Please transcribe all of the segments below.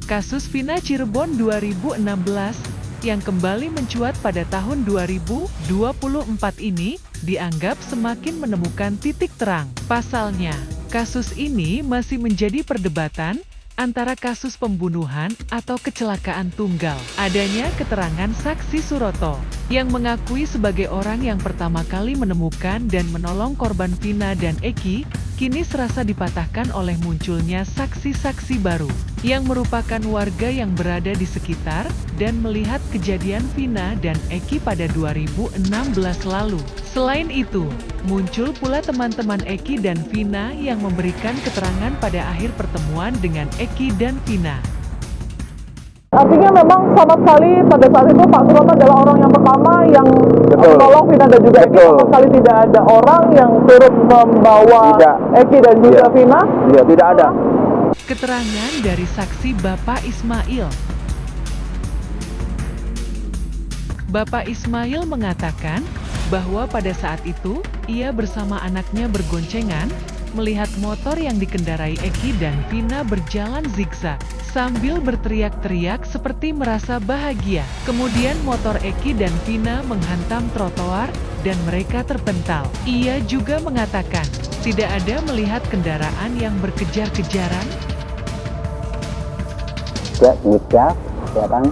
Kasus Vina Cirebon 2016 yang kembali mencuat pada tahun 2024 ini dianggap semakin menemukan titik terang. Pasalnya, kasus ini masih menjadi perdebatan antara kasus pembunuhan atau kecelakaan tunggal. Adanya keterangan saksi Suroto yang mengakui sebagai orang yang pertama kali menemukan dan menolong korban Vina dan Eki, kini serasa dipatahkan oleh munculnya saksi-saksi baru yang merupakan warga yang berada di sekitar dan melihat kejadian Vina dan Eki pada 2016 lalu. Selain itu, muncul pula teman-teman Eki dan Vina yang memberikan keterangan pada akhir pertemuan dengan Eki dan Vina. Artinya memang sama sekali pada saat itu Pak Suroto adalah orang yang pertama yang menolong Vina dan juga Eki. Sama sekali tidak ada orang yang turut membawa Eki dan juga Vina. Iya, tidak ada. Keterangan dari saksi Bapak Ismail. Bapak Ismail mengatakan bahwa pada saat itu ia bersama anaknya bergoncengan melihat motor yang dikendarai Eki dan Vina berjalan zigzag sambil berteriak-teriak seperti merasa bahagia. Kemudian motor Eki dan Vina menghantam trotoar dan mereka terpental. Ia juga mengatakan tidak ada melihat kendaraan yang berkejar-kejaran. Ya, zigzag, ya kan?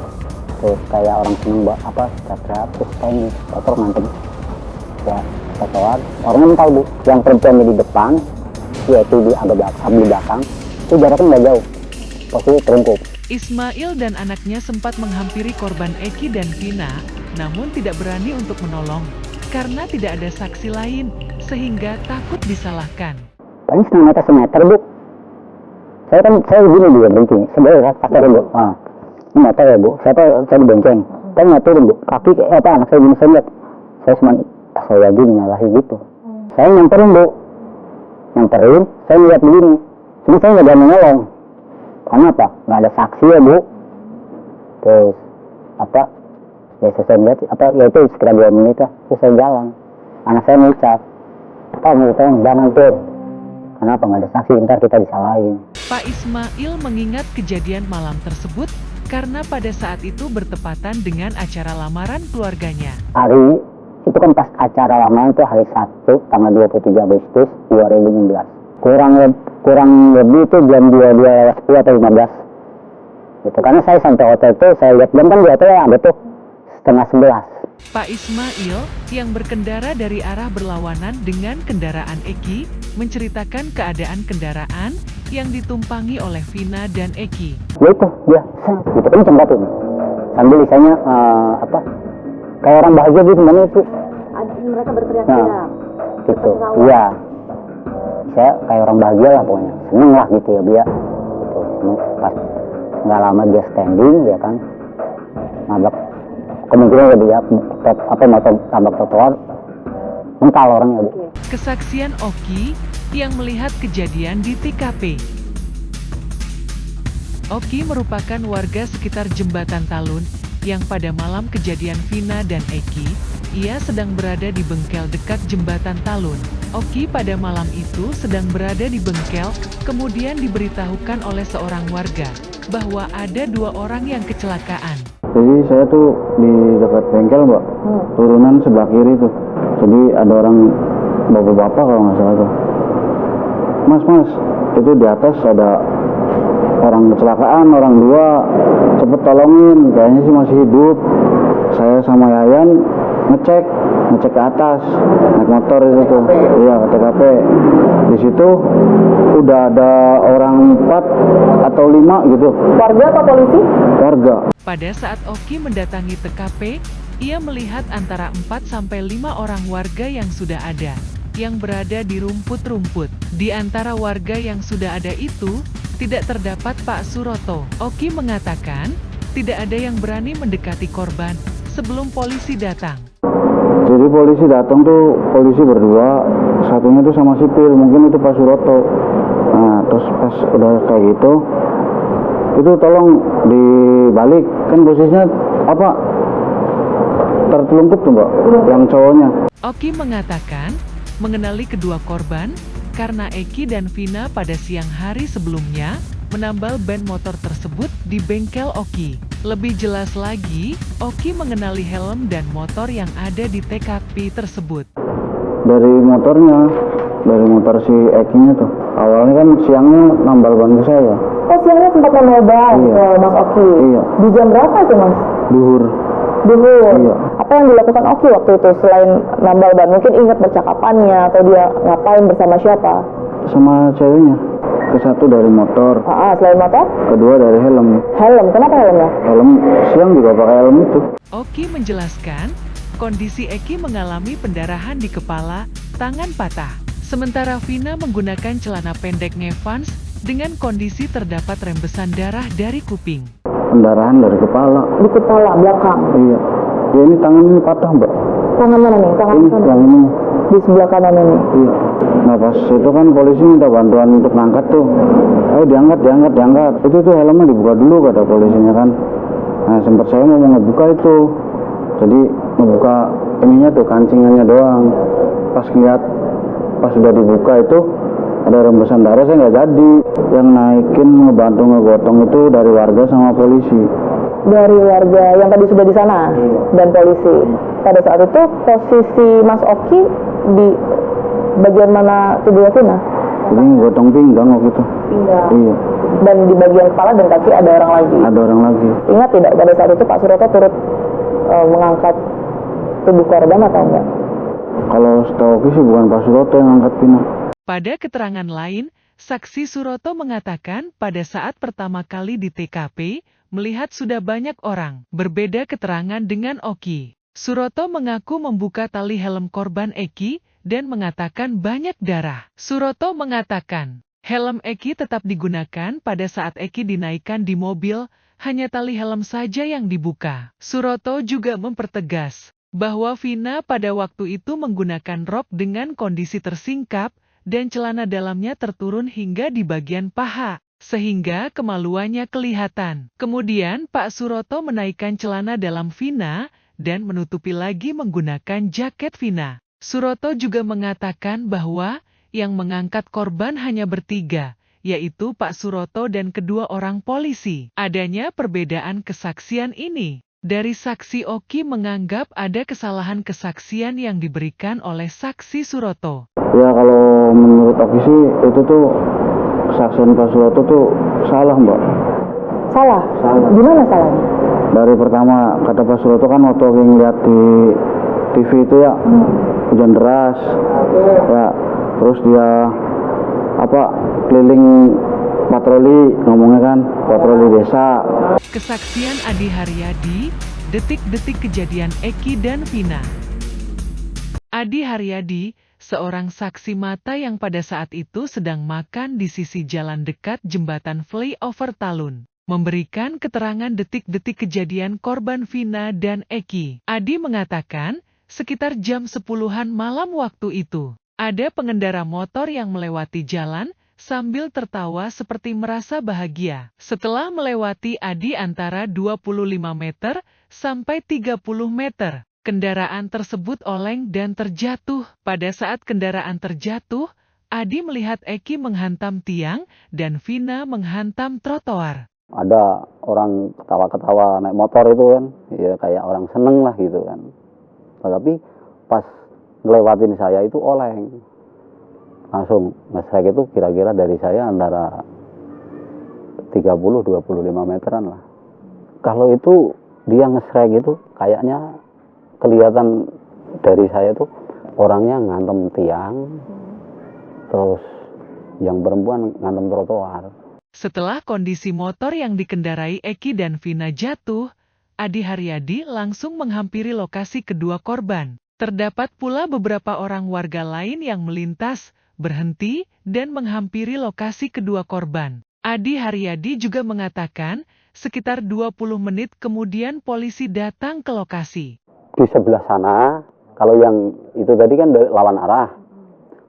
Terus kayak orang seneng teriak-teriak, terus kayak motor ngantem. Ya, trotoar. Orangnya tahu, Bu, yang perempuannya di depan, yaitu di belakang, itu jaraknya nggak jauh, posisi terungkup. Ismail dan anaknya sempat menghampiri korban Eki dan Vina, namun tidak berani untuk menolong, karena tidak ada saksi lain, sehingga takut disalahkan. Paling setengah meter semeter, Bu. Saya begini dia benceng, sebenarnya pakai Bu. Ini motor ya, Bu. Saya dibonceng. Saya nggak turun, Bu. Kaki anak saya gini, saya lihat. Saya cuma saya lagi menyalahi gitu. Saya nyamperin, Bu. Saya lihat begini, cuma saya nggak berani nolong. Karena apa? Nggak ada saksi ya, Bu. Terus ya saya lihat ya itu sekitar 2 menit lah. Terus saya jalan. Anak saya mengucap, jangan tuh. Kenapa nggak ada saksi? Ntar kita disalahin. Pak Ismail mengingat kejadian malam tersebut karena pada saat itu bertepatan dengan acara lamaran keluarganya. Hari itu kan pas acara lamaran itu hari Sabtu tanggal 23 Agustus 2016. Kurang lebih itu jam 22:10 atau 15. Gitu. Karena saya sampai hotel itu saya lihat jam kan di hotel ada tuh 10:30. Pak Ismail yang berkendara dari arah berlawanan dengan kendaraan Eki menceritakan keadaan kendaraan yang ditumpangi oleh Vina dan Eki. Ya itu dia, gitu kan jembatan. Sambil lisannya kayak orang bahagia gitu mana itu. Mereka berteriak-teriak. Gitu. Iya. Saya kayak orang bahagia lah pokoknya. Seneng lah gitu ya dia. Gitu. Pas nggak lama dia standing ya kan. Nabrak kemungkinan dia motor tabrak trotoar. Mental orangnya, Bu. Kesaksian Oki yang melihat kejadian di TKP. Oki merupakan warga sekitar Jembatan Talun yang pada malam kejadian Vina dan Eki, ia sedang berada di bengkel dekat Jembatan Talun. Oki pada malam itu sedang berada di bengkel, kemudian diberitahukan oleh seorang warga bahwa ada 2 orang yang kecelakaan. Jadi saya tuh di dekat bengkel, Mbak, turunan sebelah kiri tuh. Jadi ada orang bapak-bapak kalau nggak salah tuh. Mas, itu di atas ada orang kecelakaan, orang 2, cepet tolongin, kayaknya sih masih hidup. Saya sama Yayan ngecek ke atas, naik motor itu tuh, iya ke TKP. Di situ udah ada orang 4 atau 5 gitu. Warga atau polisi? Warga. Pada saat Oki mendatangi TKP, ia melihat antara 4-5 orang warga yang sudah ada, yang berada di rumput-rumput. Di antara warga yang sudah ada itu, tidak terdapat Pak Suroto. Oki mengatakan, tidak ada yang berani mendekati korban sebelum polisi datang. Jadi polisi datang tuh, polisi berdua, satunya tuh sama sipir, mungkin itu Pak Suroto. Nah, terus pas udah kayak gitu, itu tolong dibalik, kan posisinya tertelungkup tuh, Mbak, yang cowoknya. Oki mengatakan, mengenali kedua korban, karena Eki dan Vina pada siang hari sebelumnya menambal ban motor tersebut di bengkel Oki. Lebih jelas lagi, Oki mengenali helm dan motor yang ada di TKP tersebut. Dari motornya, dari motor si Eki-nya tuh. Awalnya kan siangnya nambal ban ke saya. Oh, siangnya sempat nambal ban Iya. ke Mas Oki. Iya. Di jam berapa itu, Mas? Duhur. Duhur. Iya. Apa yang dilakukan Oki waktu itu selain nambal ban? Mungkin ingat percakapannya atau dia ngapain bersama siapa? Sama ceweknya. Ke satu dari motor, Selain motor? kedua dari helm. Helm. Kenapa helmnya? Helm siang juga pakai helm itu. Oki menjelaskan, kondisi Eki mengalami pendarahan di kepala, tangan patah. Sementara Vina menggunakan celana pendek Ngevans dengan kondisi terdapat rembesan darah dari kuping. Pendarahan dari kepala. Di kepala, belakang. Iya. Ya ini tangan ini patah, Mbak. Tangan mana nih? Tangan Ini kanan. yang ini. Di sebelah kanan ini. Iya. Nah pas itu kan polisi minta bantuan untuk ngangkat tuh. Ayo diangkat. Itu tuh helmnya dibuka dulu kata polisinya kan. Nah sempat saya mau ngebuka itu. Jadi ngebuka ininya tuh kancingannya doang. Pas sudah dibuka itu ada rembesan darah, saya nggak jadi. Yang naikin ngebantu ngegotong itu dari warga sama polisi. Dari warga yang tadi sudah di sana dan polisi. Pada saat itu posisi Mas Oki di bagian mana tubuh Vina? Jadi ngegotong pinggang waktu itu. Pinggang. Iya. Dan di bagian kepala dan kaki ada orang lagi. Ada orang lagi. Ingat tidak pada saat itu Pak Suroto turut mengangkat tubuh korban atau enggak? Kalau setahu aku sih bukan Pak Suroto yang angkat Vina. Pada keterangan lain, saksi Suroto mengatakan pada saat pertama kali di TKP, melihat sudah banyak orang. Berbeda keterangan dengan Oki. Suroto mengaku membuka tali helm korban Eki dan mengatakan banyak darah. Suroto mengatakan, helm Eki tetap digunakan pada saat Eki dinaikkan di mobil, hanya tali helm saja yang dibuka. Suroto juga mempertegas bahwa Vina pada waktu itu menggunakan rok dengan kondisi tersingkap dan celana dalamnya terturun hingga di bagian paha, sehingga kemaluannya kelihatan. Kemudian Pak Suroto menaikkan celana dalam Vina dan menutupi lagi menggunakan jaket Vina. Suroto juga mengatakan bahwa yang mengangkat korban hanya bertiga, yaitu Pak Suroto dan kedua orang polisi. Adanya perbedaan kesaksian ini. Dari saksi Oki menganggap ada kesalahan kesaksian yang diberikan oleh saksi Suroto. Ya kalau menurut Oki sih itu tuh kesaksian Pak Suroto tuh salah, Mbak. Salah? Salah. Gimana salahnya? Dari pertama kata Pak Suroto kan waktu Oki ngeliat di TV itu ya hujan deras. Ya terus dia keliling patroli, ngomongnya kan patroli desa. Kesaksian Adi Haryadi, detik-detik kejadian Eki dan Vina. Adi Haryadi, seorang saksi mata yang pada saat itu sedang makan di sisi jalan dekat jembatan flyover Talun, memberikan keterangan detik-detik kejadian korban Vina dan Eki. Adi mengatakan, sekitar jam 10-an malam waktu itu, ada pengendara motor yang melewati jalan sambil tertawa seperti merasa bahagia. Setelah melewati Adi antara 25 meter sampai 30 meter, kendaraan tersebut oleng dan terjatuh. Pada saat kendaraan terjatuh, Adi melihat Eki menghantam tiang dan Vina menghantam trotoar. Ada orang ketawa-ketawa naik motor itu kan, ya kayak orang seneng lah gitu kan. Tapi pas ngelewatin saya itu oleng. Langsung nge-strike itu kira-kira dari saya antara 30-25 meteran lah. Kalau itu dia nge-strike itu kayaknya kelihatan dari saya tuh orangnya ngantem tiang, terus yang perempuan ngantem trotoar. Setelah kondisi motor yang dikendarai Eki dan Vina jatuh, Adi Haryadi langsung menghampiri lokasi kedua korban. Terdapat pula beberapa orang warga lain yang melintas, berhenti, dan menghampiri lokasi kedua korban. Adi Haryadi juga mengatakan, sekitar 20 menit kemudian polisi datang ke lokasi. Di sebelah sana, kalau yang itu tadi kan lawan arah.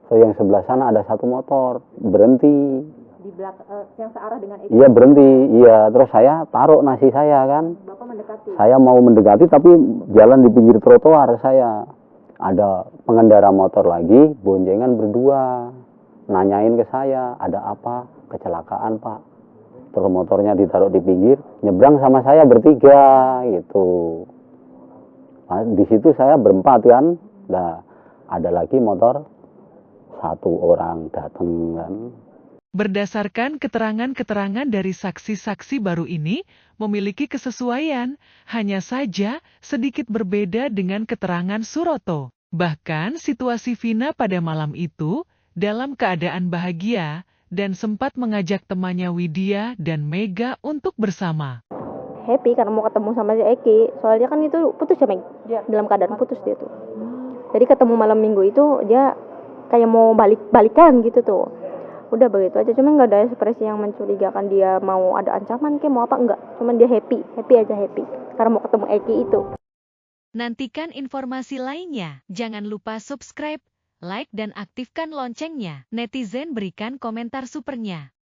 So yang sebelah sana ada satu motor, berhenti. Di belakang yang searah dengan itu. Iya berhenti, iya. Terus saya taruh nasi saya kan. Bapak mendekati. Saya mau mendekati tapi jalan di pinggir trotoar saya. Ada pengendara motor lagi, boncengan berdua. Nanyain ke saya, ada apa? Kecelakaan Pak. Terus motornya ditaruh di pinggir, nyebrang sama saya bertiga gitu. Nah, di situ saya berempat kan. Nah, ada lagi motor satu orang datang kan. Berdasarkan keterangan-keterangan dari saksi-saksi baru ini memiliki kesesuaian, hanya saja sedikit berbeda dengan keterangan Suroto. Bahkan situasi Vina pada malam itu dalam keadaan bahagia dan sempat mengajak temannya Widya dan Mega untuk bersama. Happy karena mau ketemu sama si Eki. Soalnya kan itu putus ya, Meg? Dalam keadaan putus dia tuh. Jadi ketemu malam minggu itu dia kayak mau balikan gitu tuh. Udah begitu aja, cuman nggak ada ekspresi yang mencurigakan dia mau ada ancaman kayak mau apa, enggak. Cuman dia happy aja happy karena mau ketemu Eki itu. Nantikan informasi lainnya. Jangan lupa subscribe, like dan aktifkan loncengnya. Netizen berikan komentar supernya.